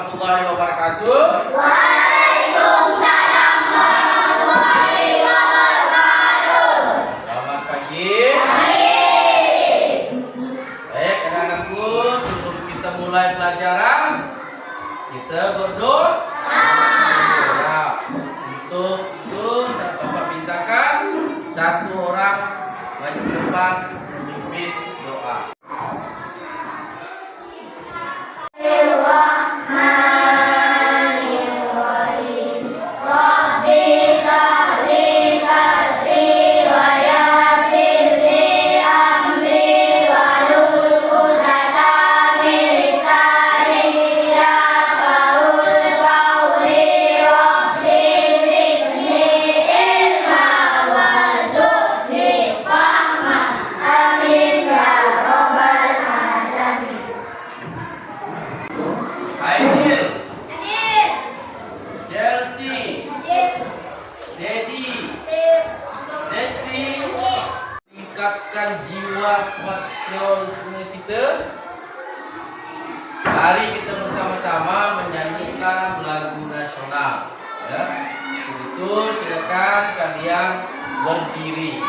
warahmatullahi wabarakatuh. Waalaikumsalam warahmatullahi wabarakatuh. Selamat pagi. Baik, anak-anakku, sebelum kita mulai pelajaran, kita berdoa. Ya, untuk itu saya Bapak mintakan satu orang maju ke depan memimpin doa. Aidil, Chelsea, Dedi, Desti, tingkatkan jiwa patriotisme kita. Mari kita bersama-sama menyanyikan lagu nasional. Ya, itu silakan kalian berdiri.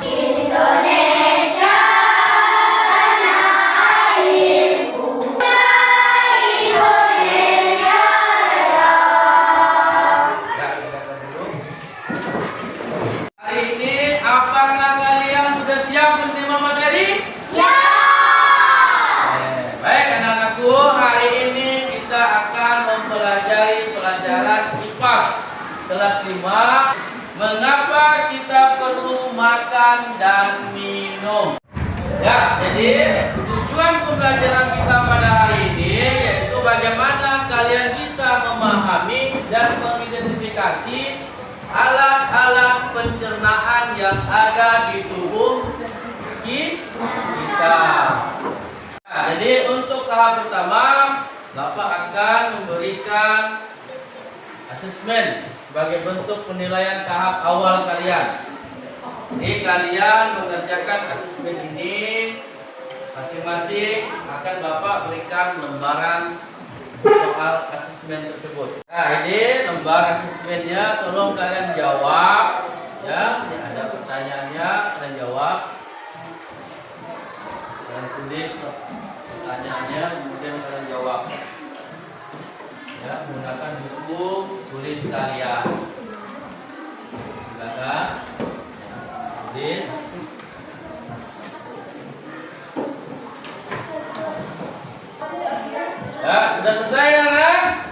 Indonesia tanah airku, Indonesia raya. Ya, silakan dulu. Hari ini apakah kalian sudah siap menerima materi? Baik anak-anakku, hari ini kita akan mempelajari pelajaran IPAS kelas 5. Mengapa kita perlu makan dan minum? Ya, jadi tujuan pembelajaran kita pada hari ini yaitu bagaimana kalian bisa memahami dan mengidentifikasi alat-alat pencernaan yang ada di tubuh kita. Nah, jadi untuk tahap pertama, Bapak akan memberikan asesmen sebagai bentuk penilaian tahap awal kalian. Jadi kalian mengerjakan asesmen ini masing-masing akan Bapak berikan lembaran soal asesmen tersebut. Nah, ini lembar asesmennya, tolong kalian jawab. Ya, ini ada pertanyaannya, kalian jawab. Kalian tulis pertanyaannya, kemudian kalian jawab. Ya, menggunakan buku tulis kalian. Silakan tulis. Ya, sudah selesai anak?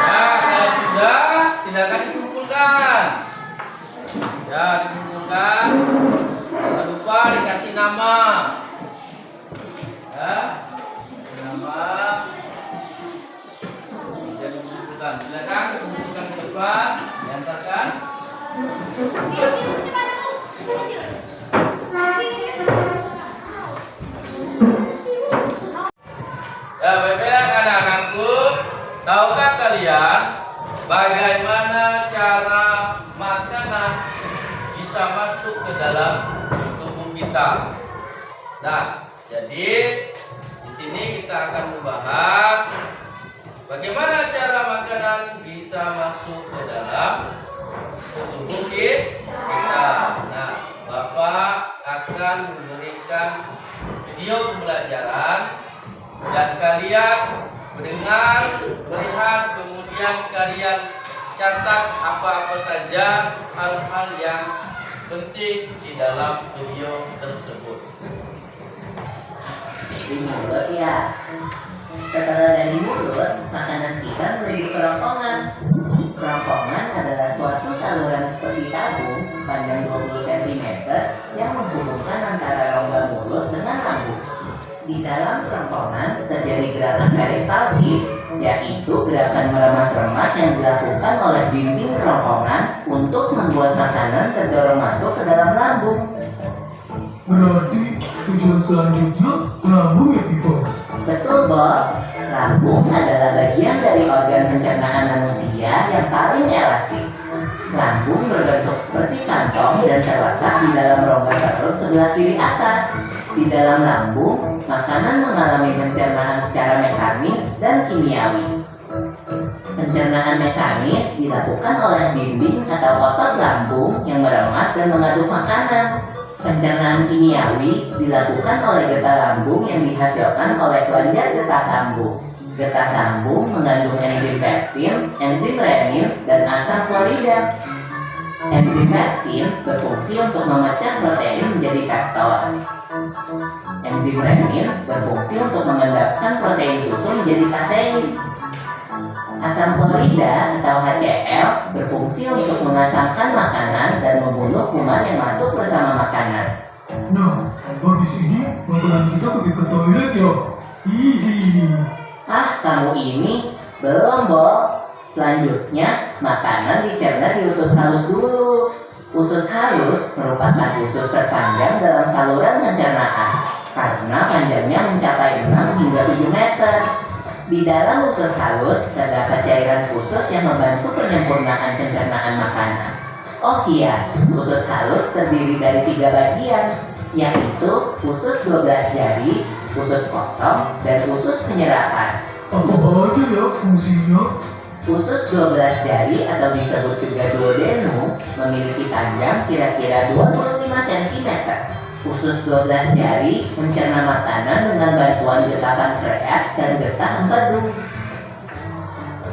Ya, kalau sudah, silakan dikumpulkan. Ya, dikumpulkan. Jangan lupa dikasih nama. Ya, nama. Silakan kumpulkan ke depan, diantarkan. Ya, baik-baik anak-anakku, tahukah kalian bagaimana cara makanan bisa masuk ke dalam tubuh kita? Nah, jadi di sini kita akan membahas bagaimana cara makanan bisa masuk ke dalam tubuh kita. Nah, Bapak akan memberikan video pembelajaran dan kalian mendengar, melihat, kemudian kalian catat apa-apa saja hal-hal yang penting di dalam video tersebut. Di mulut ya. Setelah dari mulut, makanan kita menuju kerongkongan. Kerongkongan adalah suatu saluran seperti tabung sepanjang 20 cm yang menghubungkan antara rongga mulut dengan lambung. Di dalam kerongkongan terjadi gerakan peristaltik, yaitu gerakan meremas-remas yang dilakukan oleh dinding kerongkongan untuk membuat makanan terdorong masuk ke dalam lambung. Berarti tujuan selanjutnya lambung ya, Pipa? Betul, Bob. Lambung adalah bagian dari organ pencernaan manusia yang paling elastis. Lambung berbentuk seperti kantong dan terletak di dalam rongga perut sebelah kiri atas. Di dalam lambung, makanan mengalami pencernaan secara mekanis dan kimiawi. Pencernaan mekanis dilakukan oleh dinding atau otot lambung yang meremas dan mengaduk makanan. Pencernaan kimiawi dilakukan oleh getah lambung yang dihasilkan oleh kelenjar getah lambung. Getah lambung mengandung enzim pepsin, enzim renin, dan asam klorida. Enzim pepsin berfungsi untuk memecah protein menjadi peptol. Enzim renin berfungsi untuk mengendapkan protein susu menjadi kasein. Asam klorida atau HCl berfungsi untuk mengasamkan makanan dan membunuh kuman yang masuk bersama makanan. Nah, habis ini makanan kita pergi ke toilet ya. Hihi. Kamu ini belum, Bo. Selanjutnya, makanan dicerna di usus halus dulu. Usus halus merupakan usus terpanjang dalam saluran pencernaan karena panjangnya mencapai 6 hingga 7 meter. Di dalam usus halus terdapat cairan khusus yang membantu penyempurnaan pencernaan makanan. Oh iya, usus halus terdiri dari 3 bagian, yaitu usus 12 jari, usus kosong, dan usus penyerapan. Apa aja ya fungsinya? Usus 12 jari atau disebut juga duodenum memiliki panjang kira-kira 25 cm. Usus 12 jari mencerna makanan dengan bantuan getah pankreas dan getah empedu.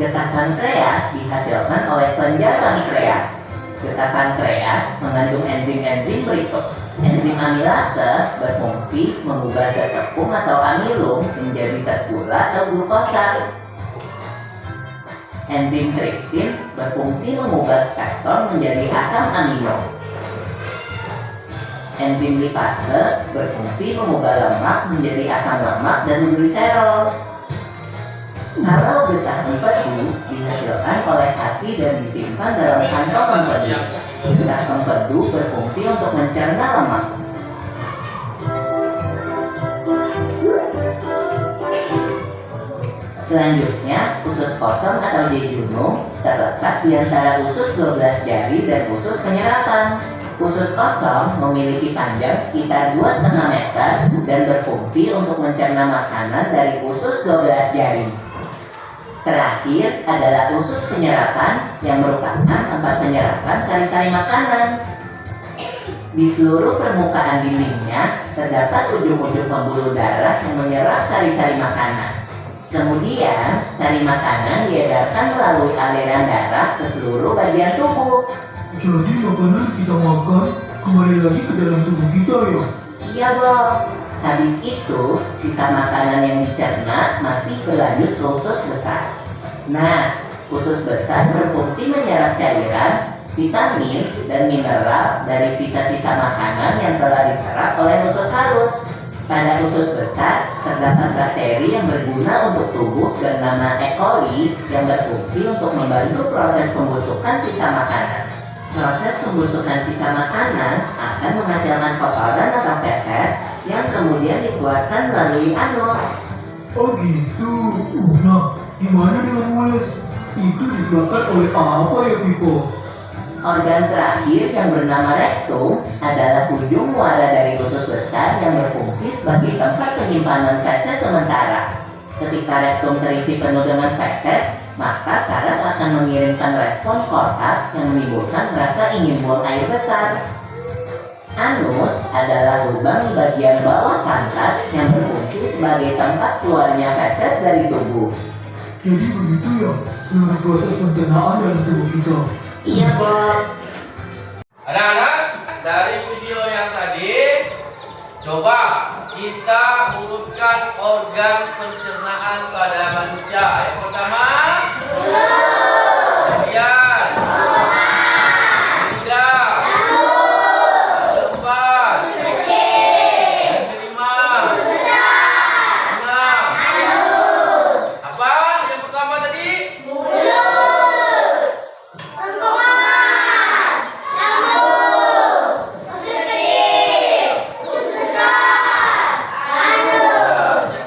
Getah pankreas dihasilkan oleh kelenjar pankreas. Getah pankreas mengandung enzim-enzim berikut. Enzim amilase berfungsi mengubah zat tepung atau amilum menjadi zat gula atau glukosa. Enzim tripsin berfungsi mengubah keton menjadi asam amino. Enzim lipase berfungsi mengubah lemak menjadi asam lemak dan gliserol. Kalau getah empedu dihasilkan oleh hati dan disimpan dalam kantong empedu. Getah empedu berfungsi untuk mencerna lemak. Selanjutnya, usus kosong atau jejunum terletak di antara usus 12 jari dan usus penyerapan. Usus kosong memiliki panjang sekitar 2,5 meter dan berfungsi untuk mencerna makanan dari usus 12 jari. Terakhir adalah usus penyerapan yang merupakan tempat penyerapan sari-sari makanan. Di seluruh permukaan dindingnya terdapat ujung-ujung pembuluh darah yang menyerap sari-sari makanan. Kemudian, sari makanan diedarkan melalui aliran darah ke seluruh bagian tubuh. Jadi makanan kita makan kembali lagi ke dalam tubuh kita ya? Iya, Bob. Habis itu, sisa makanan yang dicerna masih berlanjut ke usus besar. Nah, usus besar berfungsi menyerap cairan, vitamin, dan mineral dari sisa-sisa makanan yang telah diserap oleh usus halus. Pada usus besar, terdapat bakteri yang berguna untuk tubuh bernama E. coli yang berfungsi untuk membantu proses pembusukan sisa makanan. Proses pembusukan sisa makanan akan menghasilkan kotoran atau feses yang kemudian dikeluarkan melalui anus. Oh gitu. Nah, gimana dengan mules? Itu disebabkan oleh apa ya, Pipo? Organ terakhir yang bernama rektum adalah ujung muara dari usus besar yang berfungsi sebagai tempat penyimpanan feses sementara. Ketika rektum terisi penuh dengan feses, maka saraf akan mengirimkan respon kortak yang menimbulkan rasa ingin buang air besar. Anus adalah lubang di bagian bawah pantat yang berfungsi sebagai tempat keluarnya feses dari tubuh. Jadi begitu ya, seluruh proses pencernaan dalam tubuh kita. Iya, Bob. Anak-anak, dari video yang tadi, coba kita urutkan organ pencernaan pada manusia. Yang pertama, kemudian, ketiga, keempat, yang kelima, enam. Apa yang pertama tadi?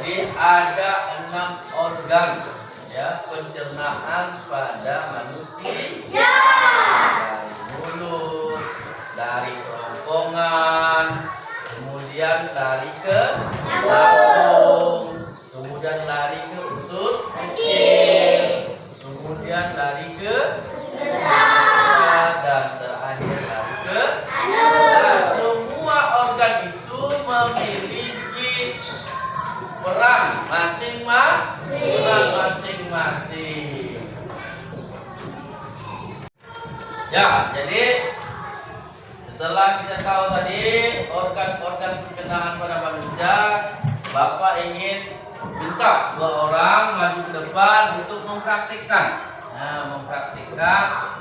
Jadi ada 6 organ ya pencernaan pada manusia. Dari mulut, dari kerongkongan, kemudian lari ke lambung, kemudian lari ke usus kemudian lari ke pusat, dan terakhir lari ke nah, semua organ itu memiliki peran masing-masing. Ya, jadi setelah kita tahu tadi organ-organ pencernaan pada manusia, Bapak ingin minta 2 orang maju ke depan untuk mempraktikkan. Nah, mempraktikkan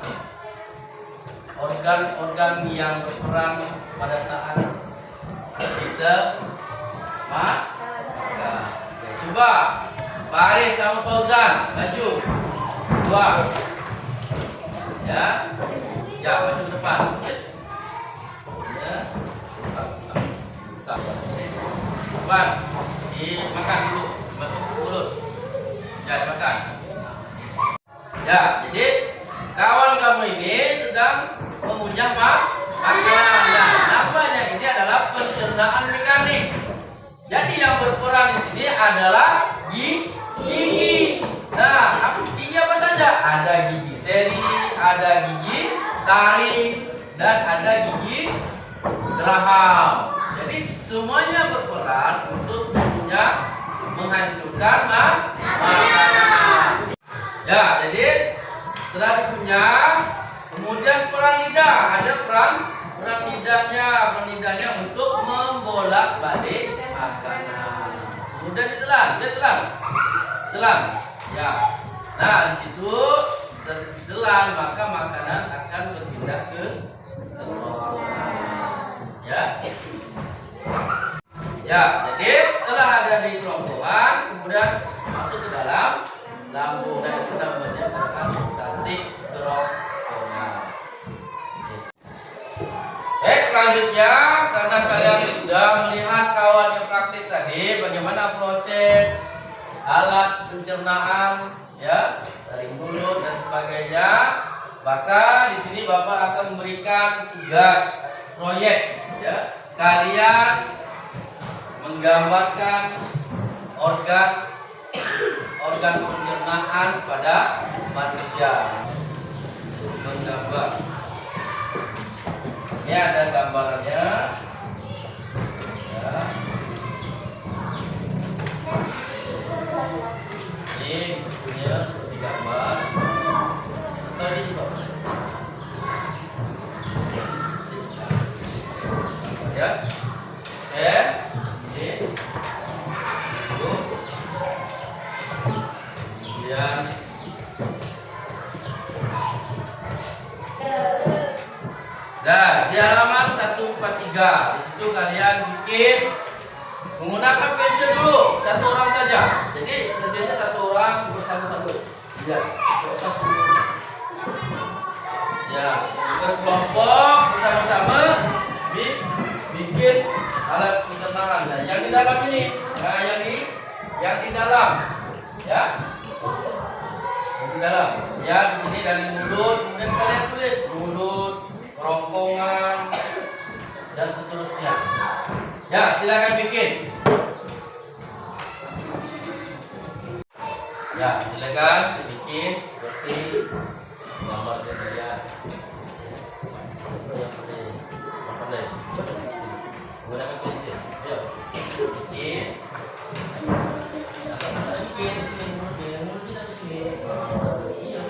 organ-organ yang berperan pada saat kita makan. Oke, coba Pak Aris sama Fauzan maju 2. Ya, maju ke depan. Ya. Cepat. Dimakan dulu, masuk ke mulut. Ya, dimakan. Ya, jadi kawan kamu ini sedang mengunyah makanan. Nah, namanya ini adalah pencernaan mekanik. Jadi yang berperan di sini adalah gigi. Nah, gigi apa saja? Ada gigi seri, ada gigi taring, dan ada gigi geraham. Jadi semuanya berperan untuk menghancurkan makanan. Ya, jadi setelah dikunyah, kemudian peran lidah. Ada peran lidahnya untuk membolak-balik makanan. Kemudian ditelan. Ya. Nah, di situ ditelan maka makanan akan berpindah ke kerongkongan. Ya, jadi setelah ada di kerongkongan, kemudian masuk ke dalam lambung, dan itu namanya gerakan statik kerongkongan. Selanjutnya, karena kalian sudah melihat kawan yang praktik tadi, bagaimana proses alat pencernaan, ya, dari mulut dan sebagainya, maka di sini Bapak akan memberikan tugas proyek, ya. Kalian menggambarkan organ pencernaan pada manusia. Menggambar. Ini ada gambarannya. Ya. Ini punya digambar. Tadi juga. Ya. Oke. Ini. Kemudian nah, di halaman 143 di situ kalian bikin menggunakan pensil dulu, 1 orang saja. Jadi kerjanya 1 orang bersama-sama. Ya, proses dulu. Ya, berkelompok bersama-sama bikin alat pencernaan. Nah, yang di dalam ini, nah yang di dalam, ya. Yang di dalam. Ya, di sini dari mulut, kemudian kalian tulis mulut, kerongkongan, dan seterusnya. Ya, silakan bikin. Ya, silakan dibikin seperti gambar saya. Menggunakan pensil. Ayo, bikin. Atau bisa bikin di sini mulutnya, mulutnya di sini. Iya,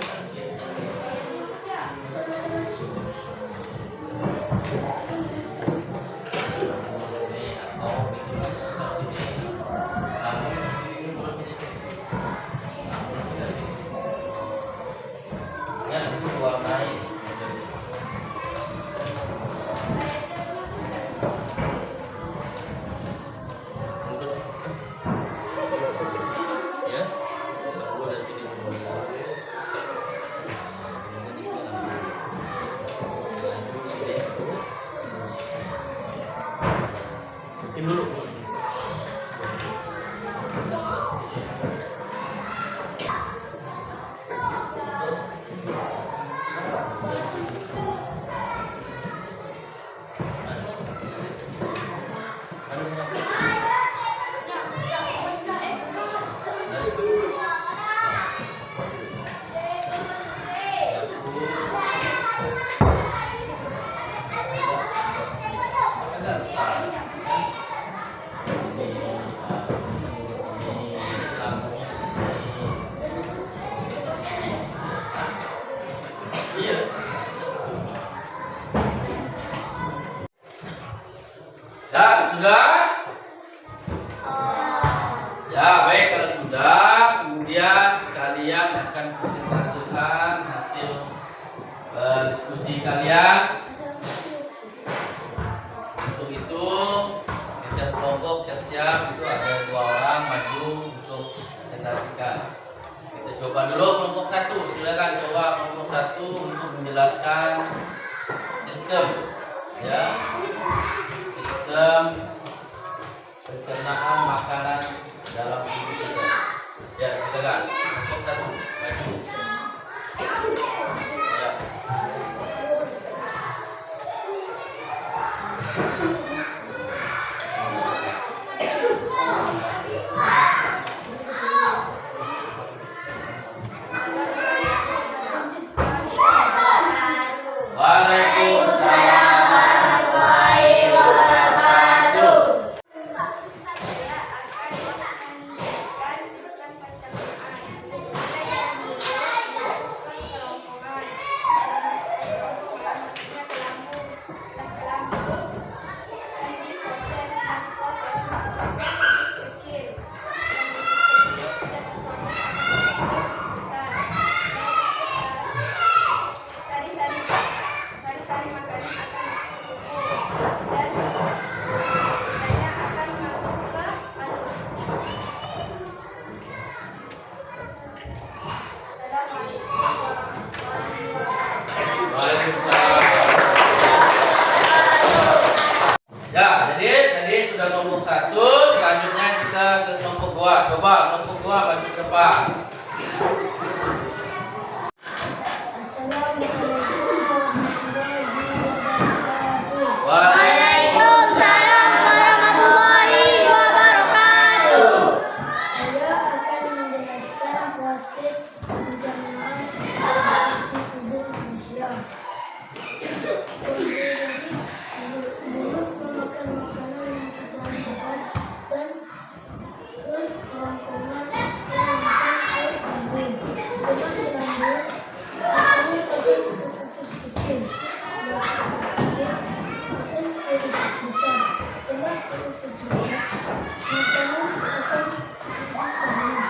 kalian akan presentasikan hasil diskusi kalian. Untuk itu setiap kelompok siap-siap, itu ada 2 orang maju untuk presentasikan. Kita coba dulu kelompok 1. Silakan coba kelompok 1 untuk menjelaskan sistem, ya, sistem pencernaan makanan dalam tubuh kita. Ya, silakan kelompok 1 maju. Ya. Waalaikumsalam warahmatullahi wabarakatuh. Saya akan menjelaskan sistem pencernaan. Saya yang dimasukkan ke rongkongan. Maksudnya ke lambung. Setelah ke lambung, ini proses masukkan ke usus kecil. Yang usus kecil sudah berproses akan usus besar. Sari-sari makanan akan masuk ke tubuh dan sisanya akan masuk ke anus. Assalamualaikum warahmatullahi wabarakatuh. Waalaikumsalam. Ya, jadi tadi sudah kelompok 1, selanjutnya kita ke kelompok 2. Coba kelompok 2 maju ke depan. Assalamualaikum warahmatullahi wabarakatuh. Waalaikumsalam warahmatullahi wabarakatuh. Saya akan menjelaskan proses pencernaan di tubuh manusia. Mulut memakan makanan yang terlanjurkan dan kerongkongan yang ke lambung. Setelah di lambung, makanan akan ke usus kecil. Akan ke usus besar. Setelah ke usus besar, makanan akan ke anus.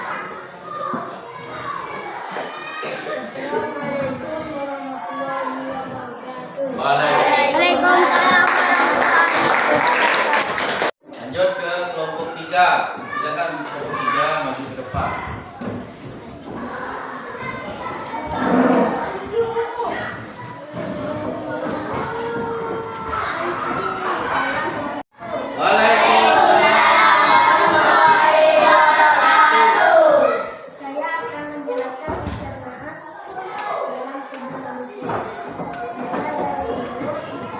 Assalamualaikum warahmatullahi wabarakatuh. Waalaikumsalam. Lanjut ke kelompok 3. Silakan kelompok 3 maju ke depan. Saya akan menjelaskan pencernaan dalam tubuh manusia. Mulai dari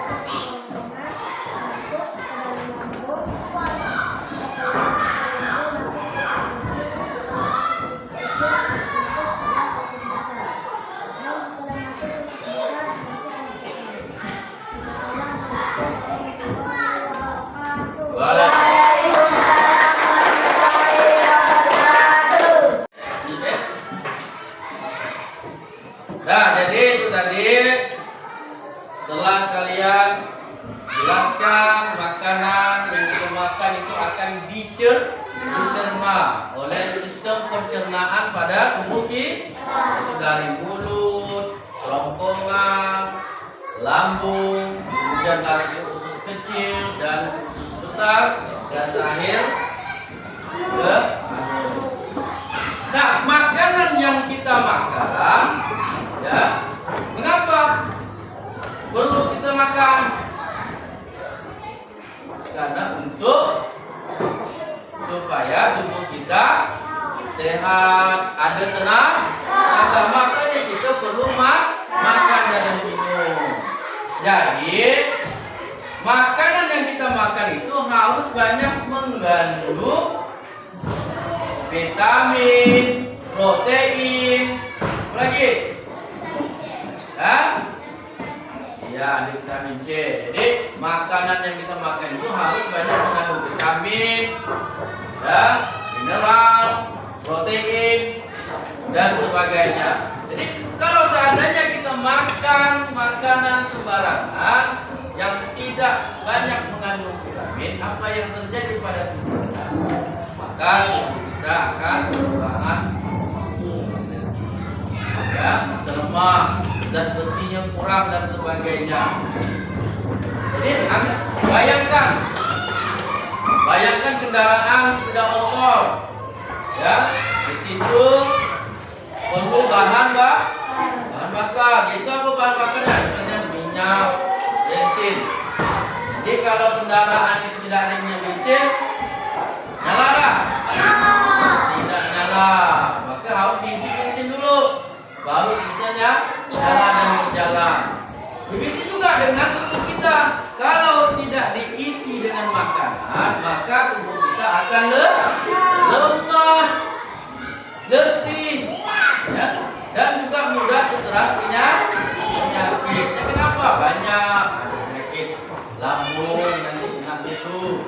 mulut, masuk ke kerongkongan, masuk ke dalam lambung, setelah lambung masuk ke usus kecil, setelah masuk ke usus kecil, masuk ke usus besar. Dan setelah masuk ke usus besar, masuk ke anus. Assalamualaikum warahmatullahi wabarakatuh. Nah, jadi itu tadi setelah kalian jelaskan makanan yang kita makan itu akan dicerna oleh sistem pencernaan pada tubuh kita, itu dari mulut, kerongkongan, lambung, kemudian dari usus kecil dan usus besar, dan terakhir ke anus. Nah, makanan yang kita makan, ya, mengapa perlu kita makan? Karena untuk supaya tubuh kita sehat, ada tenaga, makanya kita perlu makan dan minum. Jadi makanan yang kita makan itu harus banyak mengandung vitamin, protein, apa lagi? Ya, ada vitamin C. Jadi makanan yang kita makan itu harus banyak mengandung vitamin, ya, mineral, protein, dan sebagainya. Jadi kalau seandainya kita makan makanan sembarangan yang tidak banyak mengandung vitamin, apa yang terjadi pada tubuh kita? Maka tubuh kita akan kekurangan ya, rasa lemak, zat besinya kurang dan sebagainya. Jadi bayangkan kendaraan sepeda motor, ya, di situ perlu bahan bakar. Yaitu apa bahan bakarnya? Misalnya minyak, bensin. Jadi kalau kendaraan itu tidak ada minyak bensin, nyala tak? Tidak nyala. Maka harus diisi bensin dulu, baru bisanya nyala dan berjalan. Begitu juga dengan tubuh kita. Kalau tidak diisi dengan makanan, maka tubuh kita akan lemah, letih, ya, dan juga mudah terserang penyakit. Ya, kenapa? Banyak penyakit lambung nanti kena itu.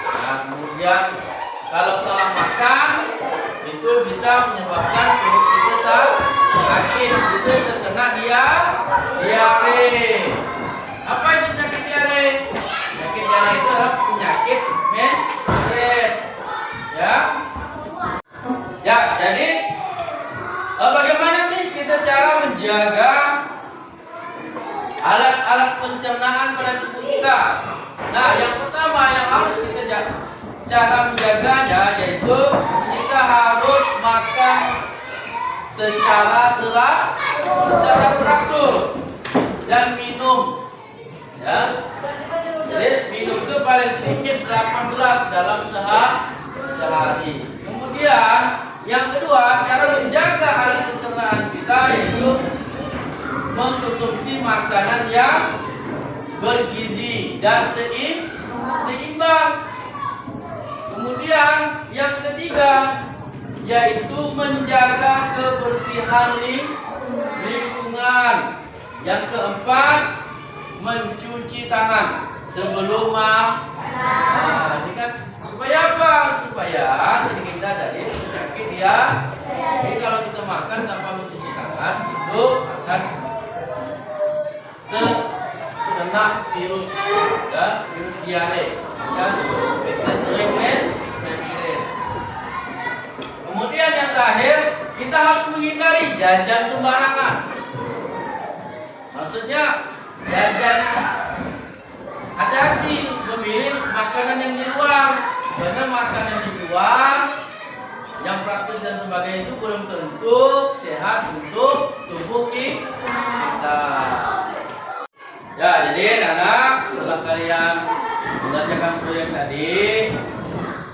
Nah, kemudian kalau salah makan itu bisa menyebabkan perut kita sakit, bisa terkena diare. Apa itu penyakit diare? Penyakit diare itu adalah penyakit menstruasi. Ya, jadi bagaimana sih kita cara menjaga alat-alat pencernaan pada tubuh kita? Nah, yang pertama yang harus kita cara menjaganya yaitu kita harus makan secara teratur dan minum, ya. Jadi minum itu paling sedikit 8 gelas dalam sehari. Kemudian yang kedua, cara menjaga alat pencernaan kita yaitu mengkonsumsi makanan yang bergizi dan seimbang. Kemudian yang ketiga yaitu menjaga kebersihan lingkungan. Yang keempat, mencuci tangan sebelum makan. Ini kan supaya apa? Supaya jadi kita dari penyakit ya. Jadi kalau kita makan tanpa mencuci tangan itu akan terkena virus, ya, virus diare. Ya, kita sering mengirit. Kemudian yang terakhir, kita harus menghindari jajan sembarangan. Maksudnya jajan, hati-hati memilih makanan yang di luar. Karena makanan di luar yang praktis dan sebagainya itu belum tentu sehat untuk tubuh kita. Ya, jadi anak-anak, setelah kalian mengerjakan proyek tadi,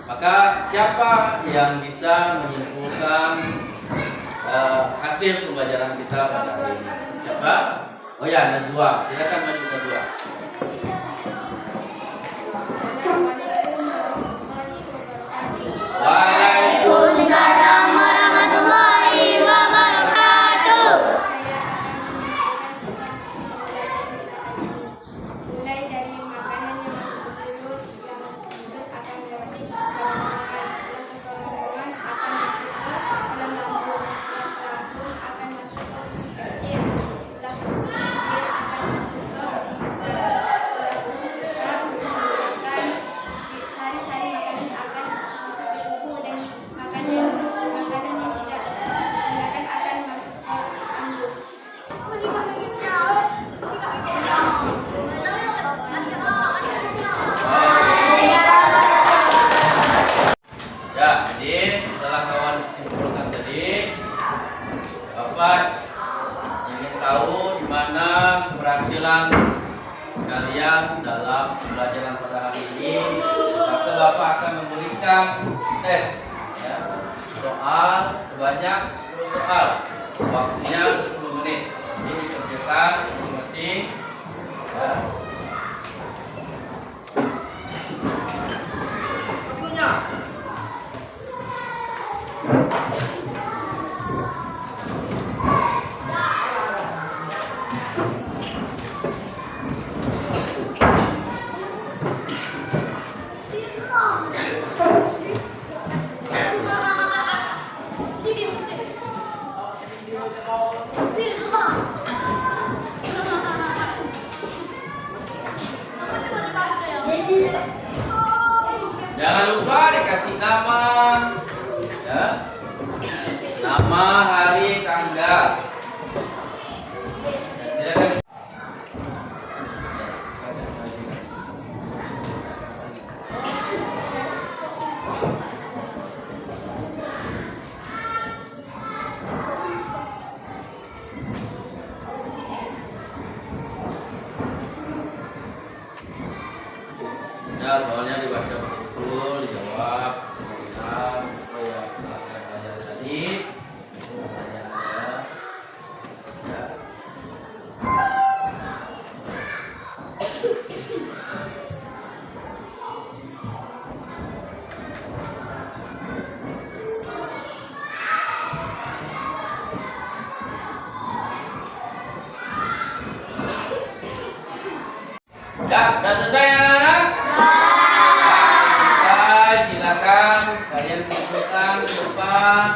maka siapa yang bisa menyimpulkan hasil pembelajaran kita pada hari ini? Siapa? Oh ya, Najwa. Silakan maju Najwa. Waalaikumsalam warahmatullahi wabarakatuh. Mulai dari makanan yang masuk ke mulut, setelah masuk ke mulut akan melewati kerongkongan, setelah kerongkongan akan masuk ke dalam lambung, setelah lambung akan masuk ke usus kecil, setelah usus kecil akan masuk ke usus besar, setelah usus besar menggunakan sari-sari makanan akan masuk ke tubuh dan makanan yang tidak digunakan akan masuk ke anus. Ya, jadi setelah kawan simpulkan tadi, Bapak ingin tahu di mana keberhasilan kalian dalam pembelajaran pada hari ini, maka Bapak akan memberikan tes, ya, soal sebanyak 10 soal, waktunya 10 menit. Ini dikerjakan masing-masing, ya. Jangan lupa dikasih nama, ya, nama, hari, tanggal. Ya, soalnya dibaca betul, dijawab, kemudian supaya pelajaran pelajaran tadi pertanyaannya. Ya. Ya, sudah selesai anak-anak? Selesai, silakan kalian kumpulkan ke depan.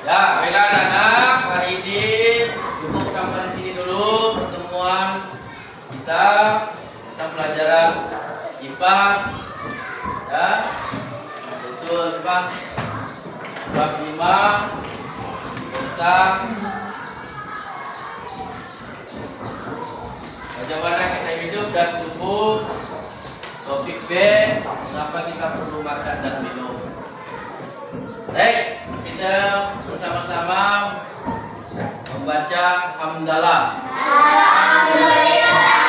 Ya, baiklah anak-anak, hari ini cukup sampai di sini dulu pertemuan kita tentang pelajaran IPAS, ya, yaitu IPAS bab 5 tentang bagaimana kita hidup dan tumbuh. Topik B, mengapa kita perlu makan dan minum. Baik, kita bersama-sama membaca hamdalah. Alhamdulillah.